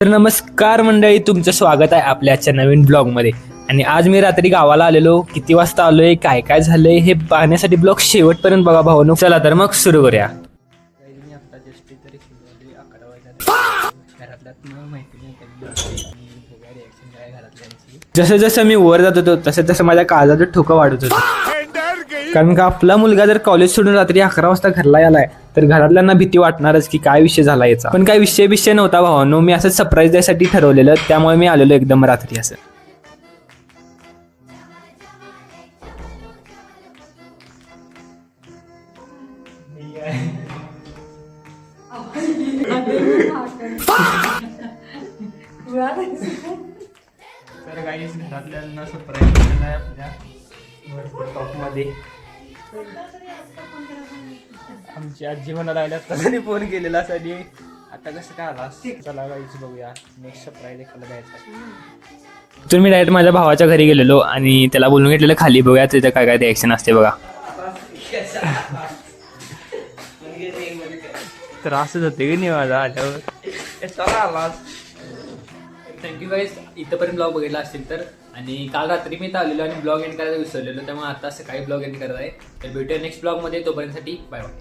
तर नमस्कार मंडळी, तुमचं स्वागत आहे आपल्या आजच्या नवीन ब्लॉगमध्ये. आणि आज मी रात्री गावाला आलेलो, किती वाजता आलोय, काय काय झालंय हे पाहण्यासाठी ब्लॉग शेवटपर्यंत बघा भावानो. चला तर मग सुरू करूया. जसं जसं मी वर जात होतो तसं तसं माझ्या काळजाचं ठोकं वाढत होतं. कारण का आपला मुलगा जर कॉलेज सोडून रात्री 11 वाजता घरला आलाय तर घरातल्यांना भीती वाटणारच की काय विषय झाला याचा. पण काय विषय नव्हता भावानो, मी असं सरप्राईज द्यायसाठी ठरवलेलं, त्यामुळे मी आलेलो एकदम रात्री असं. तर गाईस घरातल्यांना सरप्राईज दिलेला आहे आपल्या टॉपमध्ये. आमची आजी म्हणा लागल्या तसं फोन केलेला साठी आता कसं काय आला. चला गाईस बघूया नेक्स्ट सरप्राईज एखादा द्यायचा. तर मी डायरेक्ट माझ्या भावाच्या घरी गेलेलो आणि त्याला बोलून घेतलेलं खाली बघूया तिथं काय काय रिॲक्शन असते बघा. तर असंच होते की नाही माझा आल्यावर. थँक्यू गाईस, इथंपर्यंत ब्लॉग बघितला असेल तर. आणि काल रात्री मी इथं आलेलो आणि ब्लॉग एंड करायला विसरलेलो, त्यामुळे आता सकाळी ब्लॉग एंड करत आहे. तर भेटूया नेक्स्ट ब्लॉगमध्ये, तोपर्यंतसाठी बाय बाय.